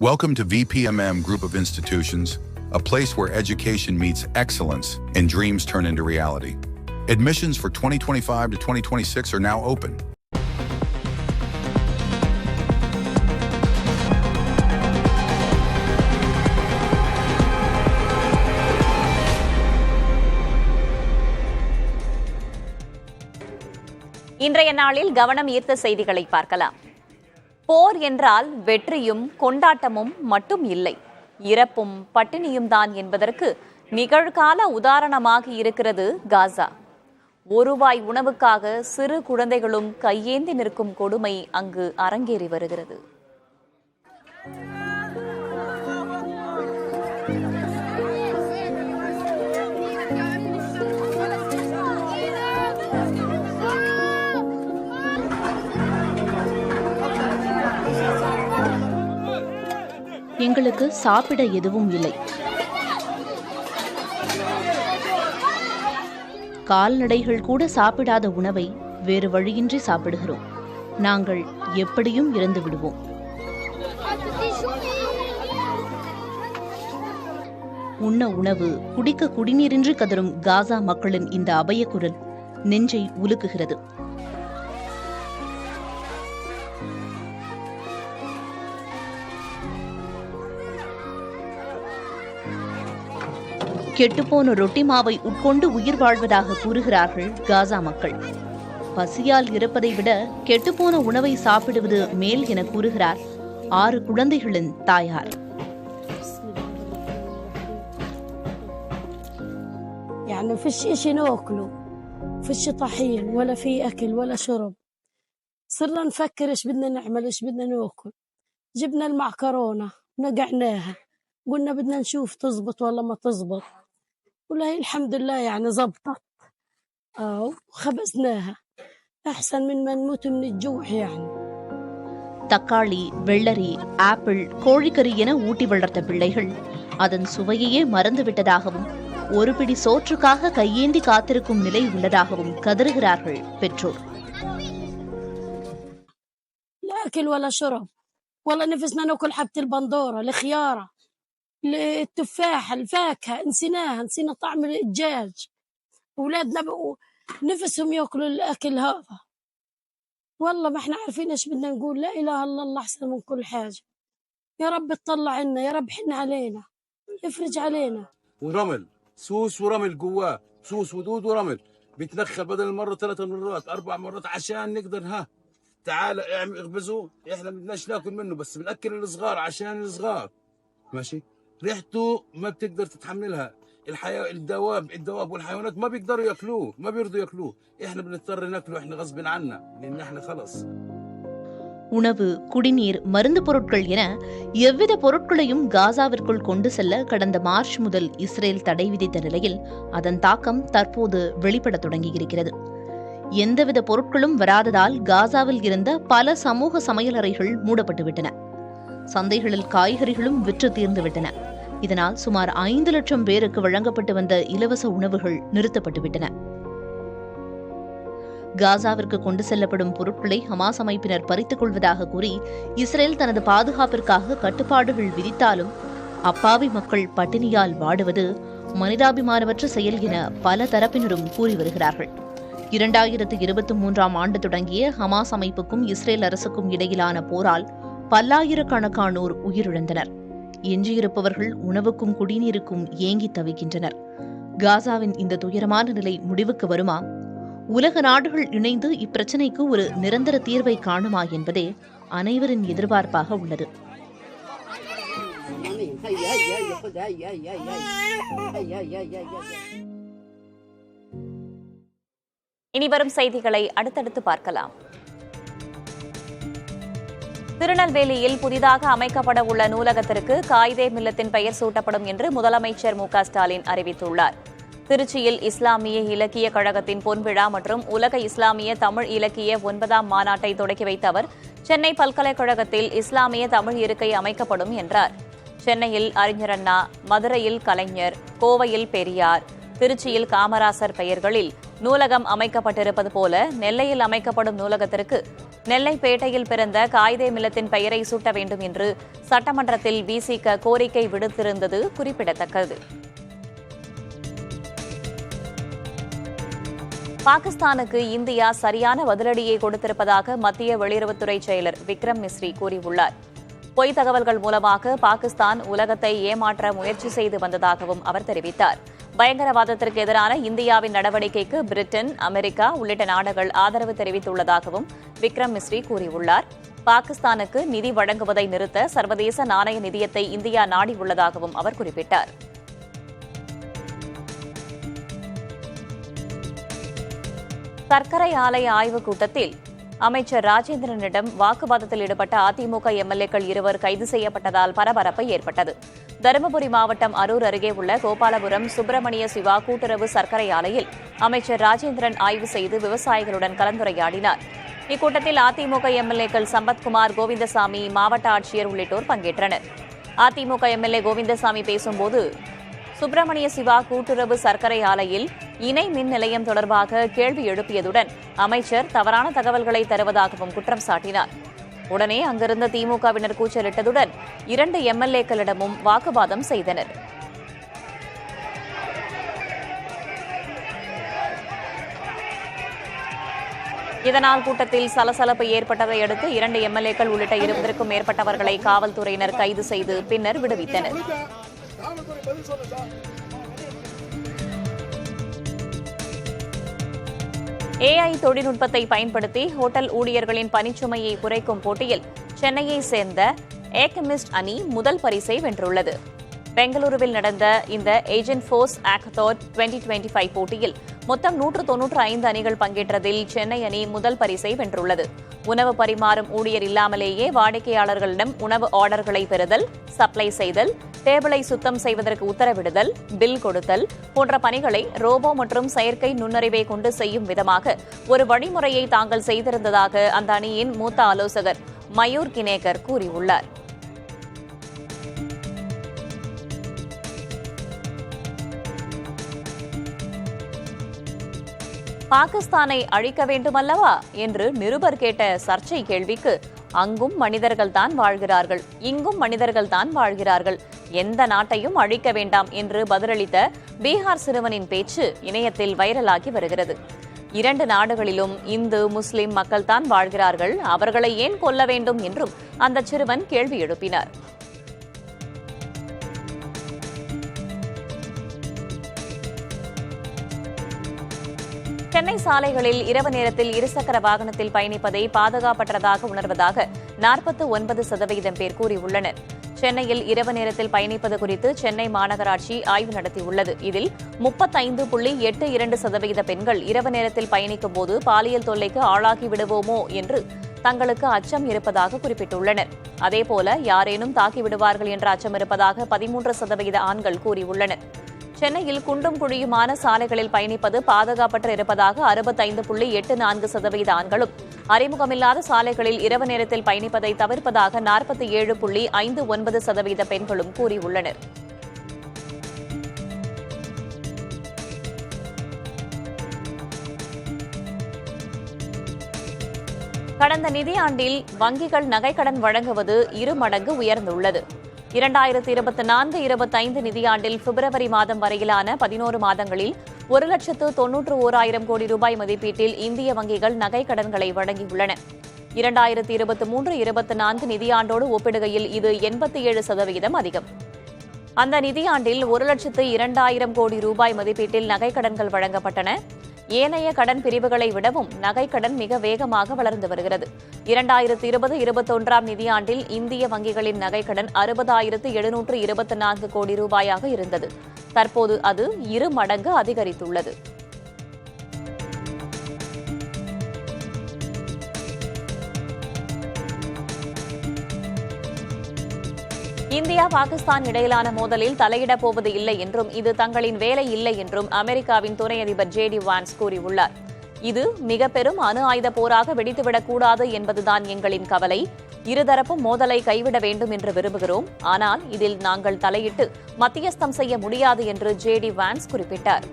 Welcome to VPMM Group of Institutions, a place where education meets excellence and dreams turn into reality. Admissions for 2025 to 2026 are now open. இன்றைய நாளில் கவனம் ஈர்த்த செய்திகளை பார்க்கலாம். போர் என்றால் வெற்றியும் கொண்டாட்டமும் மட்டும் இல்லை, இறப்பும் பட்டினியும் தான் என்பதற்கு நிகழ்கால உதாரணமாக இருக்கிறது காசா. ஒருவாய் உணவுக்காக சிறு குழந்தைகளும் கையேந்தி நிற்கும் கொடுமை அங்கு அரங்கேறி வருகிறது. எங்களுக்கு சாப்பிட எதுவும் இல்லை. கால்நடைகள் கூட சாப்பிடாத உணவை வேறு வழியின்றி சாப்பிடுகிறோம். நாங்கள் எப்படியும் இறந்து விடுவோம். உண்ண உணவு, குடிக்க குடிநீரின்றி கதரும் காசா மக்களின் இந்த அபய குரல் நெஞ்சை உலுக்குகிறது. கெட்டுப்போன ரொட்டி மாவை உட்கொண்டு உயிர் வாழ்வதாக கூறுகிறார்கள் காசா மக்கள். பசியால் இறப்பதை விட கெட்டுப்போன உணவை சாப்பிடுவது மேல் என கூறுகிறார் 6 குழந்தைகளின் தாயார். يعني فيش إشي ناكله، فيش طحين ولا في أكل ولا شرب. صرنا نفكر إيش بدنا نعمل، إيش بدنا ناكل. جبنا المعكرونة نقعناها، قلنا بدنا نشوف تزبط ولا ما تزبط، ولا الحمد لله يعني زبطت. وخبزناها أحسن من ما نموت من الجوع يعني. தக்காளி, வெள்ளரி, ஆப்பிள், கோழிக்கறி என ஊட்டி வளர்த்த பிள்ளைகள் அதன் சுவையையே மறந்துவிட்டதாகவும் ஒரு பிடி சோற்றுக்காக கையேந்தி காத்திருக்கும் நிலை உள்ளதாகவும் கதறுகிறார்கள் பெற்றோர். لا أكل ولا شرب ولا نفسنا ناكل حبة البندورة، الخيارة، التفاح، الفاكهة نسينا طعم الدجاج. أولادنا بقوا نفسهم ياكلوا الأكل هذا. والله ما احنا عارفين ايش بدنا نقول. لا إله إلا الله أحسن من كل حاجة. يا رب تطلع عنا، يا رب حن علينا، افرج علينا. ورمل سوس ورمل جواه، سوس ودود ورمل بيتدخل بدل المرة 3 مرات 4 مرات عشان نقدر تعال اخبزوه. احنا ما بدناش ناكل منه بس بنأكل الصغار عشان الصغار ماشي. ريحته ما بتقدر تتحملها. الدواب والحيوانات ما بيقدروا ياكلوه، ما بيرضوا ياكلوه. احنا بنضطر ناكله احنا غصب عنا لان احنا خلص. உணவு, குடிநீர், மருந்து பொருட்கள் என எவ்வித பொருட்களையும் காசாவிற்குள் கொண்டு செல்ல கடந்த மார்ச் முதல் இஸ்ரேல் தடை விதித்த நிலையில் அதன் தாக்கம் தற்போது வெளிப்பட தொடங்கியிருக்கிறது. எந்தவித பொருட்களும் வராததால் காசாவில் இருந்த பல சமூக சமையலறைகள் மூடப்பட்டுவிட்டன. சந்தைகளில் காய்கறிகளும் விற்று தீர்ந்துவிட்டன. இதனால் சுமார் 5 லட்சம் பேருக்கு வழங்கப்பட்டு வந்த இலவச உணவுகள் நிறுத்தப்பட்டுவிட்டன. காசாவிற்கு கொண்டு செல்லப்படும் பொருட்களை ஹமாஸ் அமைப்பினர் பறித்துக் கொள்வதாக கூறி இஸ்ரேல் தனது பாதுகாப்பிற்காக கட்டுப்பாடுகள் விதித்தாலும் அப்பாவி மக்கள் பட்டினியால் வாடுவது மனிதாபிமானமற்ற செயல் என பல தரப்பினரும் கூறி வருகிறார்கள். 2023ஆம் ஆண்டு தொடங்கிய ஹமாஸ் அமைப்புக்கும் இஸ்ரேல் அரசுக்கும் இடையிலான போரால் பல்லாயிரக்கணக்கானோர் உயிரிழந்தனர். எஞ்சியிருப்பவர்கள் உணவுக்கும் குடிநீருக்கும் ஏங்கி தவிக்கின்றனர். காசாவின் இந்த துயரமான நிலை முடிவுக்கு வருமா? உலக நாடுகள் இணைந்து இப்பிரச்சினைக்கு ஒரு நிரந்தர தீர்வை காணுமா என்பதே அனைவரின் எதிர்பார்ப்பாக உள்ளது. இனிவரும் செய்திகளை அடுத்தடுத்து பார்க்கலாம். திருநெல்வேலியில் புதிதாக அமைக்கப்பட உள்ள நூலகத்திற்கு காயிதே மில்லத்தின் பெயர் சூட்டப்படும் என்று முதலமைச்சர் மு.க. ஸ்டாலின் அறிவித்துள்ளார். திருச்சியில் இஸ்லாமிய இலக்கிய கழகத்தின் பொன்விழா மற்றும் உலக இஸ்லாமிய தமிழ் இலக்கிய 9ஆம் மாநாட்டை தொடக்கி வைத்த அவர் சென்னை பல்கலைக்கழகத்தில் இஸ்லாமிய தமிழ் இருக்கை அமைக்கப்படும் என்றார். சென்னையில் அறிஞர் அண்ணா, மதுரையில் கலைஞர், கோவையில் பெரியார், திருச்சியில் காமராசர் பெயர்களில் நூலகம் அமைக்கப்பட்டிருப்பது போல நெல்லையில் அமைக்கப்படும் நூலகத்திற்கு நெல்லைப்பேட்டையில் பிறந்த காயிதே மில்லத்தின் பெயரை சூட்ட வேண்டும் என்று சட்டமன்றத்தில் விசிக கோரிக்கை விடுத்திருந்தது குறிப்பிடத்தக்கது. பாகிஸ்தானுக்கு இந்தியா சரியான பதிலடியை கொடுத்திருப்பதாக மத்திய வெளியுறவுத்துறை செயலர் விக்ரம் மிஸ்ரி கூறியுள்ளார். பொய் தகவல்கள் மூலமாக பாகிஸ்தான் உலகத்தை ஏமாற்ற முயற்சி செய்து வந்ததாகவும் அவர் தெரிவித்தார். பயங்கரவாதத்திற்கு எதிரான இந்தியாவின் நடவடிக்கைக்கு பிரிட்டன், அமெரிக்கா உள்ளிட்ட நாடுகள் ஆதரவு தெரிவித்துள்ளதாகவும் விக்ரம் மிஸ்ரி கூறியுள்ளார். பாகிஸ்தானுக்கு நிதி வழங்குவதை நிறுத்த சர்வதேச நாணய நிதியத்தை இந்தியா நாடியுள்ளதாகவும் அவர் குறிப்பிட்டார். சர்க்கரை ஆலை ஆய்வுக் கூட்டத்தில் அமைச்சர் ராஜேந்திரனிடம் வாக்குவாதத்தில் ஈடுபட்ட அதிமுக எம்எல்ஏக்கள் இருவர் கைது செய்யப்பட்டதால் பரபரப்பு ஏற்பட்டது. தருமபுரி மாவட்டம் அரூர் அருகே உள்ள கோபாலபுரம் சுப்பிரமணிய சிவா கூட்டுறவு சர்க்கரை ஆலையில் அமைச்சர் ராஜேந்திரன் ஆய்வு செய்து விவசாயிகளுடன் கலந்துரையாடினார். இக்கூட்டத்தில் அதிமுக எம்எல்ஏக்கள் சம்பத்குமார், கோவிந்தசாமி, மாவட்ட ஆட்சியர் உள்ளிட்டோர் பங்கேற்றனர். அதிமுக எம்எல்ஏ கோவிந்தசாமி பேசும்போது சுப்பிரமணிய சிவா கூட்டுறவு சர்க்கரை ஆலையில் இணை மின் நிலையம் தொடர்பாக கேள்வி எழுப்பியதுடன் அமைச்சர் தவறான தகவல்களை தருவதாகவும் குற்றம் சாட்டினார். உடனே அங்கிருந்த திமுகவினர் கூச்சலிட்டதுடன் 2 எம்எல்ஏக்களிடமும் வாக்குவாதம் செய்தனர். இதனால் கூட்டத்தில் சலசலப்பு ஏற்பட்டதை அடுத்து 2 எம்எல்ஏக்கள் உள்ளிட்ட 20க்கும் மேற்பட்டவர்களை காவல்துறையினர் கைது செய்து பின்னர் விடுவித்தனர். AI தொழில்நுட்பத்தை பயன்படுத்தி ஹோட்டல் ஊழியர்களின் பணிச்சுமையை குறைக்கும் போட்டியில் சென்னையை சேர்ந்த ஏகமிஸ்ட் அணி முதல் பரிசை வென்றுள்ளது. பெங்களூருவில் நடந்த இந்த ஏஜென்ட் ஃபோர்ஸ் ஆக்தோர் 2025 போட்டியில் மொத்தம் 195 அணிகள் பங்கேற்றதில் சென்னை அணி முதல் பரிசை வென்றுள்ளது. உணவு பரிமாறும் ஊழியர் இல்லாமலேயே வாடிக்கையாளர்களிடம் உணவு ஆர்டர்களை பெறுதல், சப்ளை செய்தல், டேபிளை சுத்தம் செய்வதற்கு உத்தரவிடுதல், பில் கொடுத்தல் போன்ற பணிகளை ரோபோ மற்றும் செயற்கை நுண்ணறிவை கொண்டு செய்யும் விதமாக ஒரு வழிமுறையை தாங்கள் செய்திருந்ததாக அந்த அணியின் மூத்த ஆலோசகர் மயூர் கினேகர் கூறியுள்ளார். பாகிஸ்தானை அழிக்க வேண்டுமல்லவா என்று நிருபர் கேட்ட சர்ச்சை கேள்விக்கு அங்கும் மனிதர்கள்தான் வாழ்கிறார்கள், இங்கும் மனிதர்கள்தான் வாழ்கிறார்கள், எந்த நாட்டையும் அழிக்க வேண்டாம் என்று பதிலளித்த பீகார் சிறுவனின் பேச்சு இணையத்தில் வைரலாகி வருகிறது. 2 நாடுகளிலும் இந்து, முஸ்லிம் மக்கள்தான் வாழ்கிறார்கள், அவர்களை ஏன் கொல்ல வேண்டும் என்றும் அந்த சிறுவன் கேள்வி எழுப்பினார். சென்னை சாலைகளில் இரவு நேரத்தில் இருசக்கர வாகனத்தில் பயணிப்பதை பாதுகாப்பற்றதாக உணர்வதாக 49% பேர் கூறியுள்ளனர். சென்னையில் இரவு நேரத்தில் பயணிப்பது குறித்து சென்னை மாநகராட்சி ஆய்வு நடத்தியுள்ளது. இதில் 35.82% பெண்கள் இரவு நேரத்தில் பயணிக்கும் போது பாலியல் தொல்லைக்கு ஆளாகி விடுவோமோ என்று தங்களுக்கு அச்சம் இருப்பதாக குறிப்பிட்டுள்ளனர். அதேபோல யாரேனும் தாக்கிவிடுவார்கள் என்ற அச்சம் இருப்பதாக 13% ஆண்கள் கூறியுள்ளனர். சென்னையில் குண்டும் குழியுமான சாலைகளில் பயணிப்பது பாதுகாப்பற்று இருப்பதாக 65.84% ஆண்களும், அறிமுகமில்லாத சாலைகளில் இரவு நேரத்தில் பயணிப்பதை தவிர்ப்பதாக 47.59% பெண்களும் கூறியுள்ளனர். கடந்த நிதியாண்டில் வங்கிகள் நகைக்கடன் வழங்குவது 2 மடங்கு உயர்ந்துள்ளது. 2024-25 நிதியாண்டில் பிப்ரவரி மாதம் வரையிலான 11 மாதங்களில் 1,91,000 கோடி ரூபாய் மதிப்பீட்டில் இந்திய வங்கிகள் நகைக்கடன்களை வழங்கியுள்ளன. 2023-24 நிதியாண்டோடு ஒப்பிடுகையில் இது 87% அதிகம். அந்த நிதியாண்டில் 1,02,000 கோடி ரூபாய் மதிப்பீட்டில் நகைக்கடன்கள் வழங்கப்பட்டன. ஏனைய கடன் பிரிவுகளை விடவும் நகைக்கடன் மிக வேகமாக வளர்ந்து வருகிறது. 2020-21 நிதியாண்டில் இந்திய வங்கிகளின் நகைக்கடன் 60,724 கோடி ரூபாயாக இருந்தது. தற்போது அது 2 மடங்கு அதிகரித்துள்ளது. இந்தியா பாகிஸ்தான் இடையிலான மோதலில் தலையிடப் போவது இல்லை என்றும் இது தங்களின் வேலை இல்லை என்றும் அமெரிக்காவின் துணை அதிபர் JD வான்ஸ் கூறியுள்ளார். இது மிக பெரும் அணு ஆயுத போராக வெடித்துவிடக்கூடாது என்பதுதான் எங்களின் கவலை. இருதரப்பும் மோதலை கைவிட வேண்டும் என்று விரும்புகிறோம். ஆனால் இதில் நாங்கள் தலையிட்டு மத்தியஸ்தம் செய்ய முடியாது என்று JD வான்ஸ் குறிப்பிட்டார்.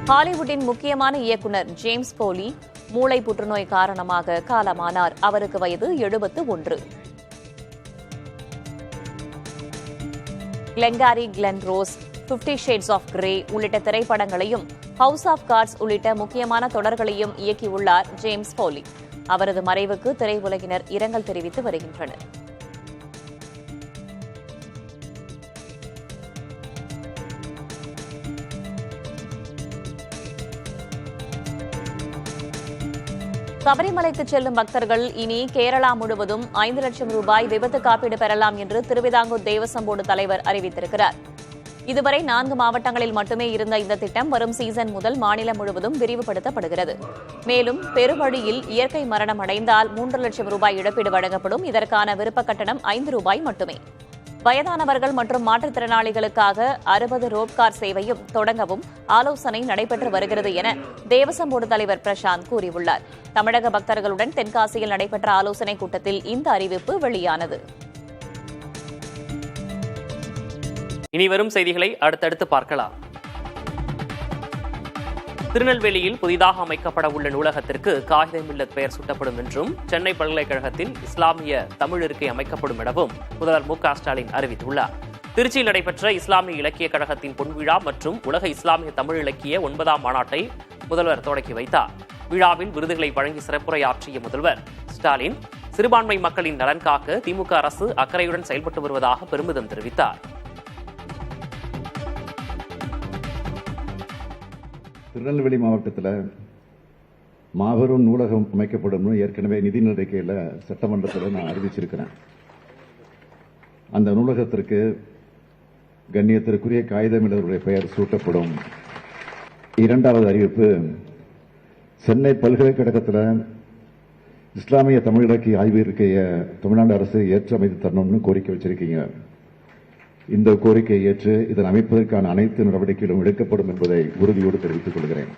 ஹாலிவுட்டின் முக்கியமான இயக்குனர் ஜேம்ஸ் போலி மூளை புற்றுநோய் காரணமாக காலமானார். அவருக்கு வயது 71. Glengarry Glen Ross, 50 shades of grey உள்ளிட்ட திரைப்படங்களையும் ஹவுஸ் ஆஃப் கார்ட்ஸ் உள்ளிட்ட முக்கியமான தொடர்களையும் இயக்கியுள்ளார் ஜேம்ஸ் போலி. அவரது மறைவுக்கு திரையுலகினர் இரங்கல் தெரிவித்து வருகின்றனர். சபரிமலைக்கு செல்லும் பக்தர்கள் இனி கேரளா முழுவதும் 5 லட்சம் ரூபாய் விபத்து காப்பீடு பெறலாம் என்று திருவிதாங்கூர் தேவசம் போர்டு தலைவர் அறிவித்திருக்கிறார். இதுவரை 4 மாவட்டங்களில் மட்டுமே இருந்த இந்த திட்டம் வரும் சீசன் முதல் மாநிலம் முழுவதும் விரிவுபடுத்தப்படுகிறது. மேலும் பெருவழியில் இயற்கை மரணம் அடைந்தால் 3 லட்சம் ரூபாய் இழப்பீடு வழங்கப்படும். இதற்கான விருப்ப கட்டணம் 5 ரூபாய் மட்டுமே. வயதானவர்கள் மற்றும் மாற்றுத்திறனாளிகளுக்காக 60 ரோப் கார் சேவையும் தொடங்கவும் ஆலோசனை நடைபெற்று வருகிறது என தேவசம் போர்டு தலைவர் பிரசாந்த் கூறியுள்ளார். தமிழக பக்தர்களுடன் தென்காசியில் நடைபெற்ற ஆலோசனைக் கூட்டத்தில் இந்த அறிவிப்பு வெளியானது. இனி வரும் செய்திகளை அடுத்தடுத்து பார்க்கலாம். திருநெல்வேலியில் புதிதாக அமைக்கப்பட உள்ள நூலகத்திற்கு காயிதே மில்லத் பெயர் சூட்டப்படும் என்றும் சென்னை பல்கலைக்கழகத்தில் இஸ்லாமிய தமிழ் இருக்கை அமைக்கப்படும் எனவும் முதல்வர் மு க ஸ்டாலின் அறிவித்துள்ளார். திருச்சியில் நடைபெற்ற இஸ்லாமிய இலக்கிய கழகத்தின் பொன்விழா மற்றும் உலக இஸ்லாமிய தமிழ் இலக்கிய 9ஆம் மாநாட்டை முதல்வர் தொடக்கி வைத்தார். விழாவில் விருதுகளை வழங்கி சிறப்புரையாற்றிய முதல்வர் ஸ்டாலின் சிறுபான்மை மக்களின் நலன் காக்க திமுக அரசு அக்கறையுடன் செயல்பட்டு வருவதாக பெருமிதம் தெரிவித்தார். திருநெல்வேலி மாவட்டத்தில் மாபெரும் நூலகம் அமைக்கப்படும் ஏற்கனவே நிதி அறிக்கையில் சட்டமன்றத்தில் நான் அறிவிச்சிருக்கிறேன். அந்த நூலகத்திற்கு கண்ணியத்திற்குரிய காயிதே மில்லத்துடைய பெயர் சூட்டப்படும். 2வது அறிவிப்பு, சென்னை பல்கலைக்கழகத்தில் இஸ்லாமிய தமிழ் இலக்கிய ஆய்வு இருக்கைய தமிழ்நாடு அரசு ஏற்று அமைத்து தரணும்னு கோரிக்கை வச்சிருக்கீங்க. இந்த கோரிக்கையை ஏற்று இதன் அமைப்பதற்கான அனைத்து நடவடிக்கைகளும் எடுக்கப்படும் என்பதை உறுதியோடு தெரிவித்துக் கொள்கிறேன்.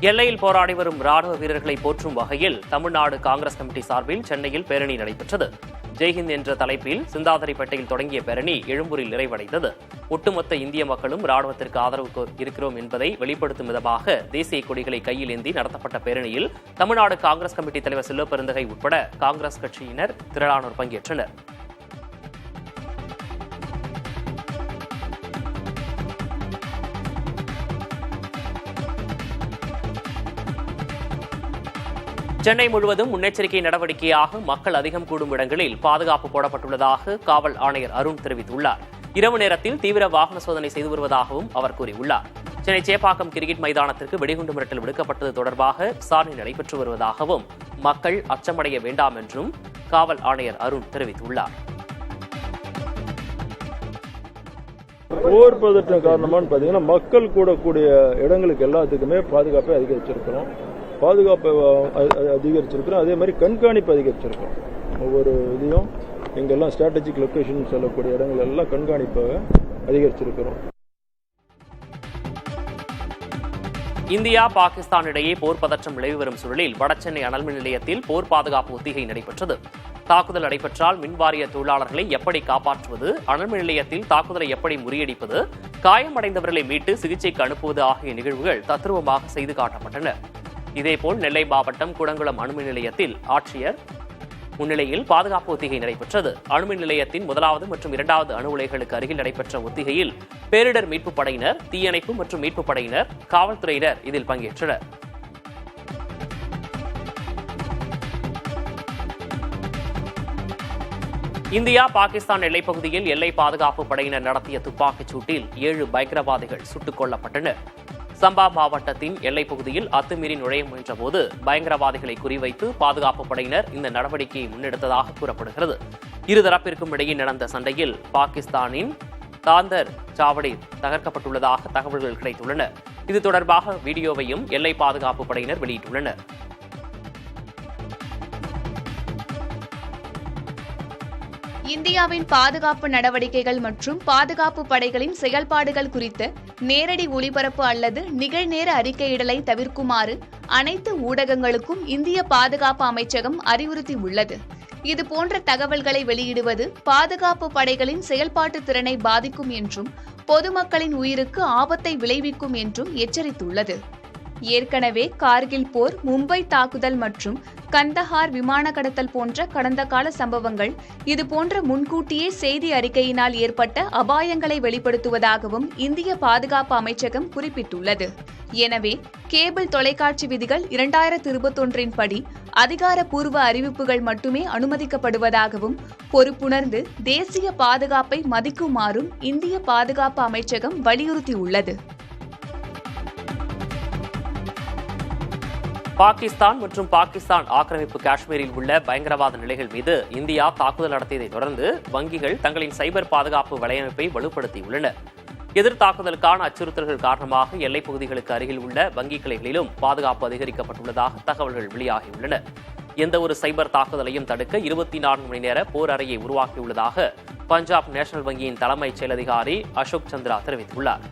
எல்லையில் போராடி வரும் ராணுவ வீரர்களை போற்றும் வகையில் தமிழ்நாடு காங்கிரஸ் கமிட்டி சார்பில் சென்னையில் பேரணி நடைபெற்றது. ஜெய்ஹிந்த் என்ற தலைப்பில் சிந்தாதிரிப்பேட்டையில் தொடங்கிய பேரணி எழும்பூரில் நிறைவடைந்தது. ஒட்டுமொத்த இந்திய மக்களும் ராணுவத்திற்கு ஆதரவு இருக்கிறோம் என்பதை வெளிப்படுத்தும் விதமாக தேசிய கொடிகளை கையில் ஏந்தி நடத்தப்பட்ட பேரணியில் தமிழ்நாடு காங்கிரஸ் கமிட்டி தலைவர் செல்வப்பெருந்தகை உட்பட காங்கிரஸ் கட்சியினர் திரளானோர் பங்கேற்றனர். சென்னை முழுவதும் முன்னெச்சரிக்கை நடவடிக்கையாக மக்கள் அதிகம் கூடும் இடங்களில் பாதுகாப்பு போடப்பட்டுள்ளதாக காவல் ஆணையர் அருண் தெரிவித்துள்ளார். இரவு நேரத்தில் தீவிர வாகன சோதனை செய்து வருவதாகவும் அவர் கூறியுள்ளார். சென்னை சேப்பாக்கம் கிரிக்கெட் மைதானத்திற்கு வெடிகுண்டு மிரட்டல் விடுக்கப்பட்டது தொடர்பாக விசாரணை நடைபெற்று வருவதாகவும் மக்கள் அச்சமடைய வேண்டாம் என்றும் காவல் ஆணையர் அருண் தெரிவித்துள்ளார். போர் பதற்றம் காரணமானு பார்த்தீங்கன்னா மக்கள் கூடக்கூடிய இடங்களுக்கு எல்லாத்துக்குமே பாதுகாப்பை அதிகரிச்சிருக்கிறோம். அதே மாதிரி கண்காணிப்பு அதிகரிச்சிருக்கோம். ஒவ்வொரு இதையும் எங்கெல்லாம் ஸ்ட்ராட்டஜிக் லொகேஷன் சொல்லக்கூடிய இடங்கள் எல்லாம் கண்காணிப்பை அதிகரிச்சிருக்கிறோம். இந்தியா பாகிஸ்தான் இடையே போர் பதற்றம் நிலவி வரும் சூழலில் வடசென்னை அனல்மின் நிலையத்தில் போர் பாதுகாப்பு ஒத்திகை நடைபெற்றது. தாக்குதல் நடைபெற்றால் மின்வாரிய தொழிலாளர்களை எப்படி காப்பாற்றுவது, அனல்மின் நிலையத்தில் தாக்குதலை எப்படி முறியடிப்பது, காயமடைந்தவர்களை மீட்டு சிகிச்சைக்கு அனுப்புவது ஆகிய நிகழ்வுகள் தத்ரூபமாக செய்து காட்டப்பட்டன. இதேபோல் நெல்லை மாவட்டம் குடங்குளம் அணுமின் நிலையத்தில் ஆட்சியர் முன்னிலையில் பாதுகாப்பு ஒத்திகை நடைபெற்றது. அணுமின் நிலையத்தின் 1வது மற்றும் 2வது அணு உலைகளுக்கு அருகில் நடைபெற்ற ஒத்திகையில் பேரிடர் மீட்புப் படையினர், தீயணைப்பு மற்றும் மீட்புப் படையினர், காவல்துறையினர் இதில் பங்கேற்றனர். இந்தியா பாகிஸ்தான் எல்லைப்பகுதியில் எல்லை பாதுகாப்பு படையினர் நடத்திய துப்பாக்கிச் சூட்டில் 7 பயங்கரவாதிகள் சுட்டுக் கொல்லப்பட்டனர். சம்பா மாவட்டத்தின் எல்லைப் பகுதியில் அத்துமீறி நுழைய முயன்றபோது பயங்கரவாதிகளை குறிவைத்து பாதுகாப்பு படையினர் இந்த நடவடிக்கையை முன்னெடுத்ததாக கூறப்படுகிறது. இருதரப்பிற்கும் இடையே நடந்த சண்டையில் பாகிஸ்தானின் தாந்தர் சாவடி தகர்க்கப்பட்டுள்ளதாக தகவல்கள் கிடைத்துள்ளன. இது தொடர்பாக வீடியோவையும் எல்லை பாதுகாப்பு படையினர் வெளியிட்டுள்ளனர். இந்தியாவின் பாதுகாப்பு நடவடிக்கைகள் மற்றும் பாதுகாப்பு படைகளின் செயல்பாடுகள் குறித்து நேரடி ஒளிபரப்பு அல்லது நிகழ்நேர அறிக்கையிடலை தவிர்க்குமாறு அனைத்து ஊடகங்களுக்கும் இந்திய பாதுகாப்பு அமைச்சகம் அறிவுறுத்தியுள்ளது. இதுபோன்ற தகவல்களை வெளியிடுவது பாதுகாப்பு படைகளின் செயல்பாட்டு திறனை பாதிக்கும் என்றும் பொதுமக்களின் உயிருக்கு ஆபத்தை விளைவிக்கும் என்றும் எச்சரித்துள்ளது. ஏற்கனவே கார்கில் போர், மும்பை தாக்குதல் மற்றும் கந்தஹார் விமான கடத்தல் போன்ற கடந்த கால சம்பவங்கள் இதுபோன்ற முன்கூட்டியே செய்தி அறிக்கையினால் ஏற்பட்ட அபாயங்களை வெளிப்படுத்துவதாகவும் இந்திய பாதுகாப்பு அமைச்சகம் குறிப்பிட்டுள்ளது. எனவே கேபிள் தொலைக்காட்சி விதிகள் 2021 படி அதிகாரப்பூர்வ அறிவிப்புகள் மட்டுமே அனுமதிக்கப்படுவதாகவும் பொறுப்புணர்ந்து தேசிய பாதுகாப்பை மதிக்குமாறும் இந்திய பாதுகாப்பு அமைச்சகம் வலியுறுத்தியுள்ளது. பாகிஸ்தான் மற்றும் பாகிஸ்தான் ஆக்கிரமிப்பு காஷ்மீரில் உள்ள பயங்கரவாத நிலைகள் மீது இந்தியா தாக்குதல் நடத்தியதைத் தொடர்ந்து வங்கிகள் தங்களின் சைபர் பாதுகாப்பு வலையமைப்பை வலுப்படுத்தியுள்ளன. எதிர்த்தாக்குதலுக்கான அச்சுறுத்தல்கள் காரணமாக எல்லைப் பகுதிகளுக்கு அருகில் உள்ள வங்கி கிளைகளிலும் பாதுகாப்பு அதிகரிக்கப்பட்டுள்ளதாக தகவல்கள் வெளியாகியுள்ளன. எந்தவொரு சைபர் தாக்குதலையும் தடுக்க 24 மணி நேர போர் அறையை உருவாக்கியுள்ளதாக பஞ்சாப் நேஷனல் வங்கியின் தலைமைச் செயல் அதிகாரி அசோக் சந்திரா தெரிவித்துள்ளார்.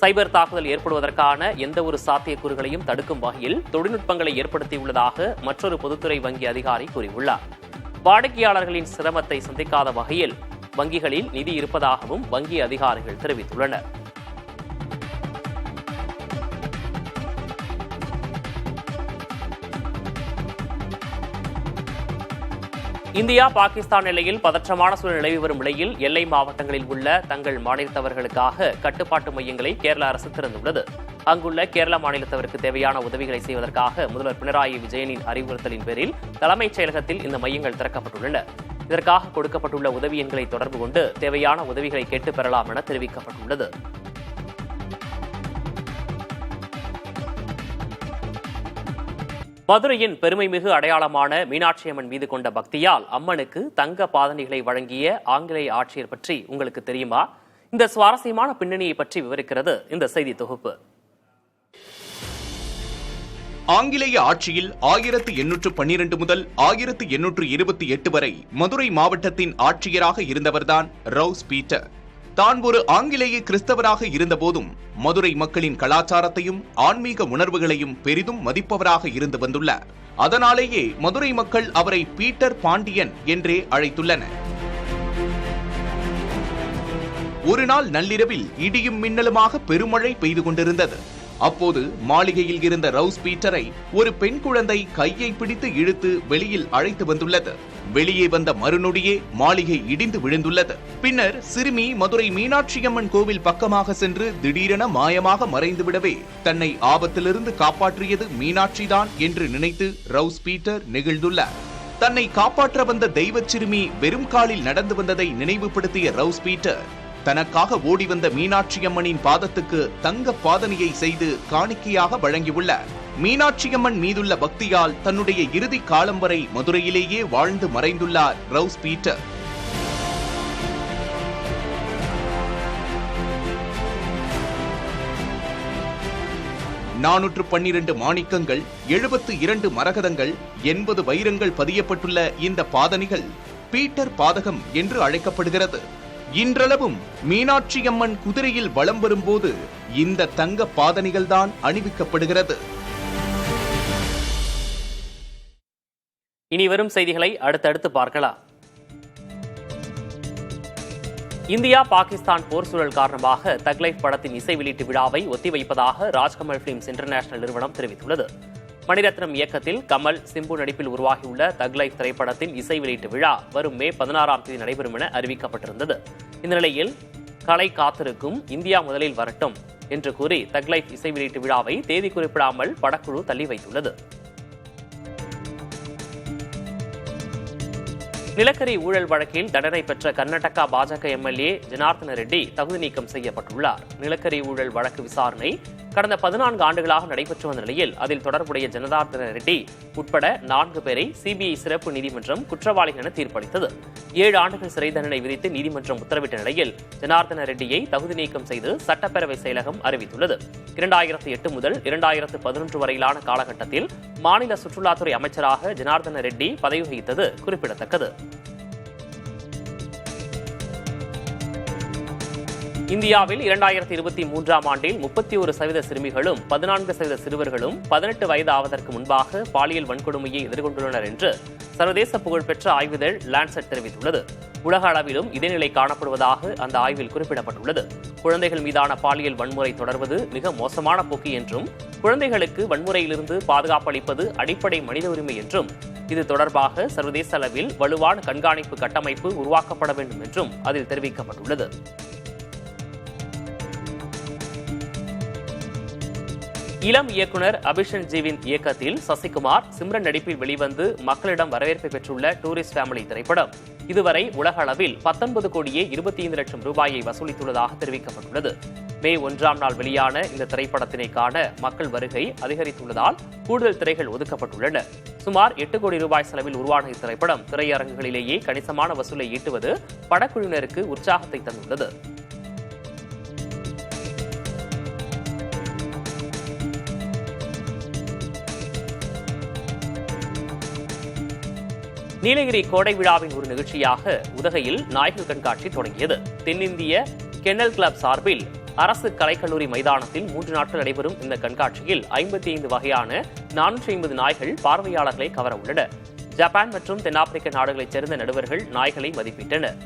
சைபர் தாக்குதல் ஏற்படுவதற்கான எந்தவொரு சாத்தியக்கூறுகளையும் தடுக்கும் வகையில் தொழில்நுட்பங்களை ஏற்படுத்தியுள்ளதாக மற்றொரு பொதுத்துறை வங்கி அதிகாரி கூறியுள்ளார். வாடிக்கையாளர்களின் சிரமத்தை சந்திக்காத வகையில் வங்கிகளில் நிதி இருப்பதாகவும் வங்கி அதிகாரிகள் தெரிவித்துள்ளனர். இந்தியா பாகிஸ்தான் எல்லையில் பதற்றமான சூழல் நிலவி வரும் நிலையில் எல்லை மாவட்டங்களில் உள்ள தங்கள் மாநிலத்தவர்களுக்காக கட்டுப்பாட்டு மையங்களை கேரள அரசு திறந்துள்ளது. அங்குள்ள கேரள மாநிலத்தவருக்கு தேவையான உதவிகளை செய்வதற்காக முதல்வர் பினராயி விஜயனின் அறிவுறுத்தலின் பேரில் தலைமைச் செயலகத்தில் இந்த மையங்கள் திறக்கப்பட்டுள்ளன. இதற்காக கொடுக்கப்பட்டுள்ள உதவி எண்களை தொடர்பு கொண்டு தேவையான உதவிகளை கேட்டுப் பெறலாம் என தெரிவிக்கப்பட்டுள்ளது. மதுரையின் பெருமைமிகு அடையாளமான மீனாட்சி அம்மன் மீது கொண்ட பக்தியால் அம்மனுக்கு தங்க பாதணிகளை வழங்கிய ஆங்கிலேய ஆட்சியர் பற்றி உங்களுக்கு தெரியுமா? இந்த சுவாரஸ்யமான பின்னணியை பற்றி விவரிக்கிறது இந்த செய்தி தொகுப்பு. ஆங்கிலேய ஆட்சியில் 1812 முதல் 1828 வரை மதுரை மாவட்டத்தின் ஆட்சியராக இருந்தவர்தான் ரவுஸ் பீட்டர். தான் ஒரு ஆங்கிலேய கிறிஸ்தவராக இருந்தபோதும் மதுரை மக்களின் கலாச்சாரத்தையும் ஆன்மீக உணர்வுகளையும் பெரிதும் மதிப்பவராக இருந்து வந்துள்ளார். அதனாலேயே மதுரை மக்கள் அவரை பீட்டர் பாண்டியன் என்றே அழைத்துள்ளனர். ஒரு நாள் நள்ளிரவில் இடியும் மின்னலுமாக பெருமழை பெய்து கொண்டிருந்தது. அப்போது மாளிகையில் இருந்த ரவுஸ் பீட்டரை ஒரு பெண் குழந்தை கையை பிடித்து இழுத்து வெளியில் அழைத்து வந்துள்ளது. வெளியே வந்த மறுநொடியே மாளிகை இடிந்து விழுந்துள்ளது. பின்னர் சிறுமி மதுரை மீனாட்சியம்மன் கோவில் பக்கமாக சென்று திடீரென மாயமாக மறைந்துவிடவே தன்னை ஆபத்திலிருந்து காப்பாற்றியது மீனாட்சிதான் என்று நினைத்து ரவுஸ் பீட்டர் நெகிழ்ந்துள்ளார். தன்னை காப்பாற்ற வந்த தெய்வச் சிறுமி வெறும் காலில் நடந்து வந்ததை நினைவுபடுத்திய ரவுஸ் பீட்டர் தனக்காக ஓடி வந்த மீனாட்சியம்மனின் பாதத்துக்கு தங்க பாதணியை செய்து காணிக்கையாக வழங்கியுள்ளார். மீனாட்சியம்மன் மீதுள்ள பக்தியால் தன்னுடைய இறுதி காலம் வரை மதுரையிலேயே வாழ்ந்து மறைந்துள்ளார் ரவுஸ் பீட்டர். நானூற்று மாணிக்கங்கள், 72 மரகதங்கள், 80 வைரங்கள் பதியப்பட்டுள்ள இந்த பாதணிகள் பீட்டர் பாதகம் என்று அழைக்கப்படுகிறது. இன்றளவும் மீனாட்சியம்மன் குதிரையில் வலம் வரும்போது இந்த தங்க பாதணிகள் தான் அணிவிக்கப்படுகிறது. இனி வரும் செய்திகளை அடுத்தடுத்து பார்க்கலாம். இந்தியா பாகிஸ்தான் போர் சூழல் காரணமாக தக் லைஃப் படத்தின் இசை வெளியீட்டு விழாவை ஒத்திவைப்பதாக ராஜ்கமல் பிலிம்ஸ் இன்டர்நேஷனல் நிறுவனம் தெரிவித்துள்ளது. மணிரத்னம் இயக்கத்தில் கமல், சிம்பு நடிப்பில் உருவாகியுள்ள தக் லைஃப் திரைப்படத்தின் இசை வெளியீட்டு விழா வரும் மே 16ஆம் தேதி நடைபெறும் என அறிவிக்கப்பட்டிருந்தது. இந்த நிலையில் கலை காத்திருக்கும் இந்தியா முதலில் வரட்டும் என்று கூறி தக் லைஃப் இசை வெளியீட்டு விழாவை தேதி குறிப்பிடாமல் படக்குழு தள்ளி வைத்துள்ளது. நிலக்கரி ஊழல் வழக்கில் தண்டனை பெற்ற கர்நாடகா பாஜக எம்எல்ஏ ஜனார்தன ரெட்டி தகுதி நீக்கம் செய்யப்பட்டுள்ளார். நிலக்கரி ஊழல் வழக்கு விசாரணை கடந்த 14 ஆண்டுகளாக நடைபெற்று வந்த நிலையில் அதில் தொடர்புடைய ஜனார்தன ரெட்டி உட்பட 4 பேரை சிபிஐ சிறப்பு நீதிமன்றம் குற்றவாளிகள் என தீர்ப்பளித்தது. 7 ஆண்டுகள் சிறை தண்டனை விதித்து நீதிமன்றம் உத்தரவிட்ட நிலையில் ஜனார்தன ரெட்டியை தகுதி நீக்கம் செய்து சட்டப்பேரவை செயலகம் அறிவித்துள்ளது. 2008 முதல் 2011 வரையிலான காலகட்டத்தில் மாநில சுற்றுலாத்துறை அமைச்சராக ஜனார்தன ரெட்டி பதவி வகித்தது குறிப்பிடத்தக்கது. இந்தியாவில் 2023ஆம் ஆண்டில் 31% சிறுமிகளும் 14% சிறுவர்களும் 18 வயது ஆவதற்கு முன்பாக பாலியல் வன்கொடுமையை எதிர்கொண்டுள்ளனர் என்று சர்வதேச புகழ்பெற்ற ஆய்விதழ் லான்செட் தெரிவித்துள்ளது. உலக அளவிலும் இதே நிலை காணப்படுவதாக அந்த ஆய்வில் குறிப்பிடப்பட்டுள்ளது. குழந்தைகள் மீதான பாலியல் வன்முறை தொடர்வது மிக மோசமான போக்கு என்றும் குழந்தைகளுக்கு வன்முறையிலிருந்து பாதுகாப்பு அளிப்பது அடிப்படை மனித உரிமை என்றும் இது தொடர்பாக சர்வதேச அளவில் வலுவான கண்காணிப்பு கட்டமைப்பு உருவாக்கப்பட வேண்டும் என்றும் அதில் தெரிவிக்கப்பட்டுள்ளது. இளம் இயக்குனர் அபிஷன் ஜீவின் இயக்கத்தில் சசிகுமார், சிம்ரன் நடிப்பில் வெளிவந்து மக்களிடம் வரவேற்பை பெற்றுள்ள டூரிஸ்ட் ஃபேமிலி திரைப்படம் இதுவரை உலக அளவில் 19 கோடியே 25 லட்சம் ரூபாயை வசூலித்துள்ளதாக தெரிவிக்கப்பட்டுள்ளது. மே 1ஆம் நாள் வெளியான இந்த திரைப்படத்தினை காண மக்கள் வருகை அதிகரித்துள்ளதால் கூடுதல் திரைகள் ஒதுக்கப்பட்டுள்ளன. சுமார் 8 கோடி ரூபாய் செலவில் உருவான இத்திரைப்படம் திரையரங்குகளிலேயே கணிசமான வசூலை ஈட்டுவது படக்குழுவினருக்கு உற்சாகத்தை தந்துள்ளது. நீலகிரி கோடை விழாவின் ஒரு நிகழ்ச்சியாக உதகையில் நாய்கள் கண்காட்சி தொடங்கியது. தென்னிந்திய கென்னல் கிளப் சார்பில் அரசு கலைக்கல்லூரி மைதானத்தில் 3 நாட்கள் நடைபெறும் இந்த கண்காட்சியில் 55 வகையான 450 நாய்கள் பார்வையாளர்களை கவர உள்ளன. ஜப்பான் மற்றும் தென்னாப்பிரிக்க நாடுகளைச் சேர்ந்த நடுவர்கள் நாய்களை மதிப்பிட்டனர்.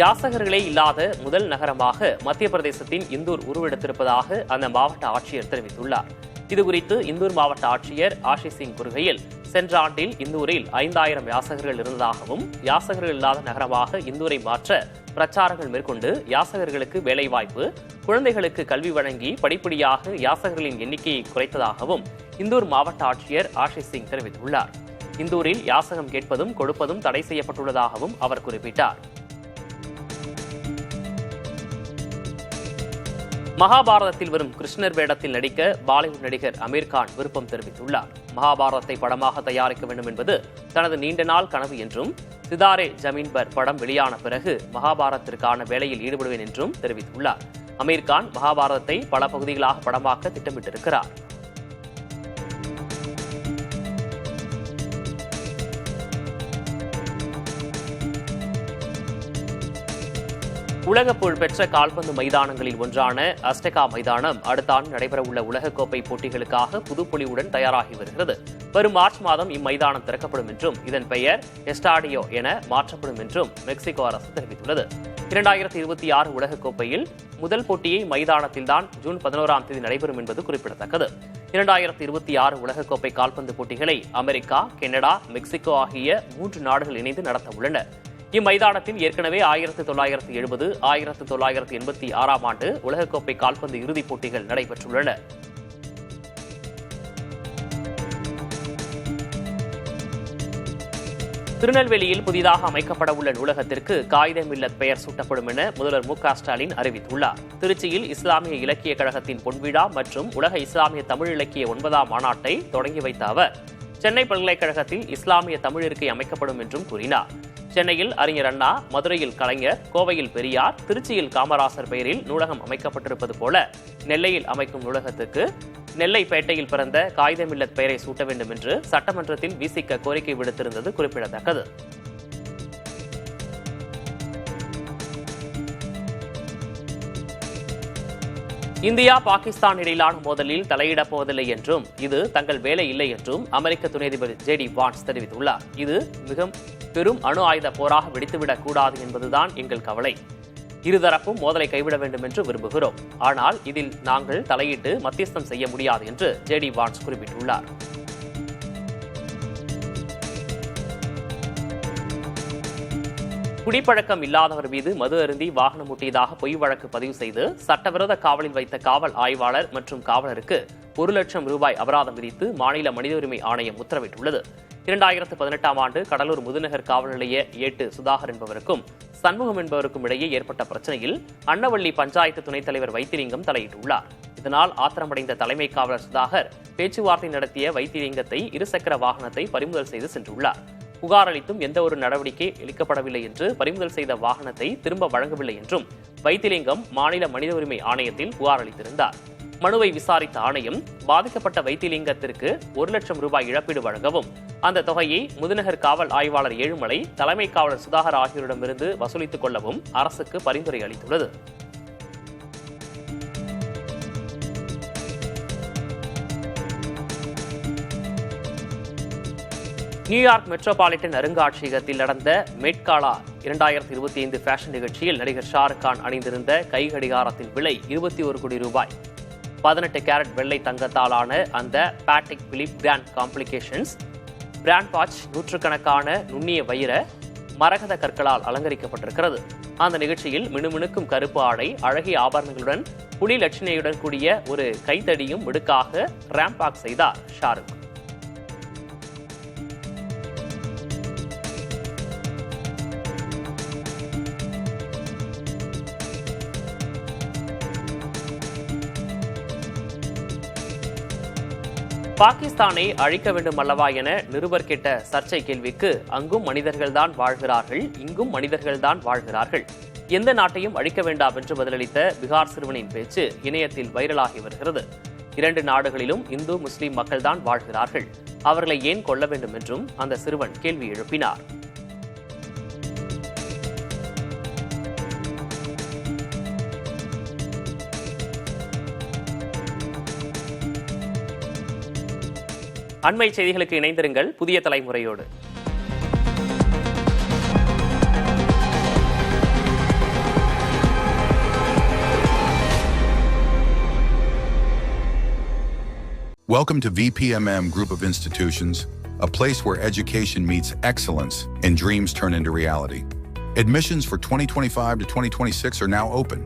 யாசகர்களே இல்லாத முதல் நகரமாக மத்திய பிரதேசத்தின் இந்தூர் உருவெடுத்திருப்பதாக அந்த மாவட்ட ஆட்சியர் தெரிவித்துள்ளார். இதுகுறித்து இந்தூர் மாவட்ட ஆட்சியர் ஆஷிஷ் சிங் கூறுகையில், சென்ற ஆண்டில் இந்தூரில் 5000 யாசகர்கள் இருந்ததாகவும் யாசகர்கள் இல்லாத நகரமாக இந்தூரை மாற்ற பிரச்சாரங்கள் மேற்கொண்டு யாசகர்களுக்கு வேலைவாய்ப்பு, குழந்தைகளுக்கு கல்வி வழங்கி படிப்படியாக யாசகர்களின் எண்ணிக்கையை குறைத்ததாகவும் இந்தூர் மாவட்ட ஆட்சியர் ஆஷிஷ் சிங் தெரிவித்துள்ளார். இந்தூரில் யாசகம் கேட்பதும் கொடுப்பதும் தடை செய்யப்பட்டுள்ளதாகவும் அவர் குறிப்பிட்டார். மகாபாரதத்தில் வரும் கிருஷ்ணர் வேடத்தில் நடிக்க பாலிவுட் நடிகர் அமீர் கான் விருப்பம் தெரிவித்துள்ளார். மகாபாரதத்தை படமாக தயாரிக்க வேண்டும் என்பது தனது நீண்ட நாள் கனவு என்றும், சிதாரே ஜமீன் பர் படம் வெளியான பிறகு மகாபாரதத்திற்கான வேலையில் ஈடுபடுவேன் என்றும் தெரிவித்துள்ளார். அமீர் கான் மகாபாரதத்தை பல பகுதிகளாக படமாக்க திட்டமிட்டிருக்கிறார். உலக புகழ்பெற்ற கால்பந்து மைதானங்களில் ஒன்றான அஸ்டெகா மைதானம் அடுத்த ஆண்டு நடைபெறவுள்ள உலகக்கோப்பை போட்டிகளுக்காக புதுப்பொலிவுடன் தயாராகி வருகிறது. வரும் மார்ச் மாதம் இம்மைதானம் திறக்கப்படும் என்றும் இதன் பெயர் எஸ்டாடியோ என மாற்றப்படும் என்றும் மெக்சிகோ அரசு தெரிவித்துள்ளது. 2026 உலகக்கோப்பையில் முதல் போட்டியை மைதானத்தில்தான் ஜூன் 11ஆம் தேதி நடைபெறும் என்பது குறிப்பிடத்தக்கது. 2026 உலகக்கோப்பை கால்பந்து போட்டிகளை அமெரிக்கா, கனடா, மெக்சிகோ ஆகிய 3 நாடுகள் இணைந்து நடத்த உள்ளன. இம்மைதானத்தில் ஏற்கனவே 1970, 1986ஆம் ஆண்டு உலகக்கோப்பை கால்பந்து இறுதிப் போட்டிகள் நடைபெற்றுள்ளன. திருநெல்வேலியில் புதிதாக அமைக்கப்பட உள்ள நூலகத்திற்கு காயிதே மில்லத் பெயர் சூட்டப்படும் என முதல்வர் மு.க. ஸ்டாலின் அறிவித்துள்ளார். திருச்சியில் இஸ்லாமிய இலக்கிய கழகத்தின் பொன்விழா மற்றும் உலக இஸ்லாமிய தமிழ் இலக்கிய 9ஆம் மாநாட்டை தொடங்கி வைத்த அவர், சென்னை பல்கலைக்கழகத்தில் இஸ்லாமிய தமிழ் இருக்கை அமைக்கப்படும் என்றும் கூறினார். சென்னையில் அறிஞர் அண்ணா, மதுரையில் கலைஞர், கோவையில் பெரியார், திருச்சியில் காமராசர் பெயரில் நூலகம் அமைக்கப்பட்டிருப்பது போல நெல்லையில் அமைக்கும் நூலகத்துக்கு நெல்லைப்பேட்டையில் பிறந்த காயிதே மில்லத் பெயரை சூட்ட வேண்டும் என்று சட்டமன்றத்தில் விசிக கோரிக்கை விடுத்திருந்தது குறிப்பிடத்தக்கது. இந்தியா, பாகிஸ்தான் இடையிலான மோதலில் தலையிடப் போவதில்லை என்றும் இது தங்கள் வேலை இல்லை என்றும் அமெரிக்க துணை அதிபர் ஜே.டி. வான்ஸ் தெரிவித்துள்ளார். இது மிக பெரும் அணு ஆயுத போராக வெடித்துவிடக் கூடாது என்பதுதான் எங்கள் கவலை. இருதரப்பும் மோதலை கைவிட வேண்டும் என்று விரும்புகிறோம். ஆனால் இதில் நாங்கள் தலையிட்டு மத்தியஸ்தம் செய்ய முடியாது என்று ஜே.டி. வான்ஸ் குறிப்பிட்டுள்ளார். குடிப்பழக்கம் இல்லாதவர் மீது மது அருந்தி வாகனம் ஓட்டியதாக பொய் வழக்கு பதிவு செய்து சட்டவிரோத காவலில் வைத்த காவல் ஆய்வாளர் மற்றும் காவலருக்கு 1 லட்சம் ரூபாய் அபராதம் விதித்து மாநில மனித உரிமை ஆணையம் உத்தரவிட்டுள்ளது. 2018ஆம் ஆண்டு கடலூர் முதுநகர் காவல் நிலைய ஏட்டு சுதாகர் என்பவருக்கும் சண்முகம் என்பவருக்கும் இடையே ஏற்பட்ட பிரச்சனையில் அன்னவள்ளி பஞ்சாயத்து துணைத் தலைவர் வைத்திலிங்கம் தலையிட்டுள்ளார். இதனால் ஆத்திரமடைந்த தலைமை காவலர் சுதாகர் பேச்சுவார்த்தை நடத்திய வைத்திலிங்கத்தை இருசக்கர வாகனத்தை பறிமுதல் செய்து சென்றுள்ளார். புகார் அளித்தும் எந்த ஒரு நடவடிக்கை எடுக்கப்படவில்லை என்று, பறிமுதல் செய்த வாகனத்தை திரும்ப வழங்கவில்லை என்றும் வைத்திலிங்கம் மாநில மனித உரிமை ஆணையத்தில் புகார் அளித்திருந்தார். மனுவை விசாரித்த ஆணையம் பாதிக்கப்பட்ட வைத்திலிங்கத்திற்கு 1 லட்சம் ரூபாய் இழப்பீடு வழங்கவும், அந்த தொகையை முதுநகர் காவல் ஆய்வாளர் ஏழுமலை, தலைமை காவலர் சுதாகர் ஆகியோரிடமிருந்து வசூலித்துக் கொள்ளவும் அரசுக்கு பரிந்துரை அளித்துள்ளது. நியூயார்க் மெட்ரோபாலிட்டன் அருங்காட்சியகத்தில் நடந்த மெட்காலா 2025 ஃபேஷன் நிகழ்ச்சியில் நடிகர் ஷாருக் கான் அணிந்திருந்த கை கடிகாரத்தின் விலை 21 கோடி ரூபாய். 18 கேரட் வெள்ளை தங்கத்தாலான அந்த Patek Philippe grand complications brand watch நூற்றுக்கணக்கான நுண்ணிய வைர மரகத கற்களால் அலங்கரிக்கப்பட்டிருக்கிறது. அந்த நிகழ்ச்சியில் மினுமினுக்கும் கருப்பு ஆடை, அழகிய ஆபரணங்களுடன் புலி லட்சணையுடன் கூடிய ஒரு கைத்தடியும் மிடுக்காக ரேம்ப் வாக் செய்தார் ஷாருக். பாகிஸ்தானை அழிக்க வேண்டும் அல்லவா என நிருபர் கேட்ட சர்ச்சை கேள்விக்கு அங்கும் மனிதர்கள்தான் வாழ்கிறார்கள், இங்கும் மனிதர்கள்தான் வாழ்கிறார்கள், எந்த நாட்டையும் அழிக்க வேண்டாம் என்று பதிலளித்த பீகார் சிறுவனின் பேச்சு இணையத்தில் வைரலாகி வருகிறது. 2 நாடுகளிலும் இந்து முஸ்லிம் மக்கள்தான் வாழ்கிறார்கள், அவர்களை ஏன் கொல்ல வேண்டும் என்றும் அந்த சிறுவன் கேள்வி எழுப்பினார். அண்மை செய்திகளுக்கு இணைந்திருங்கள் புதிய தலைமுறையோடு. Welcome to VPMM Group of Institutions, a place where education meets excellence and dreams turn into reality. Admissions for 2025 to 2026 are now open.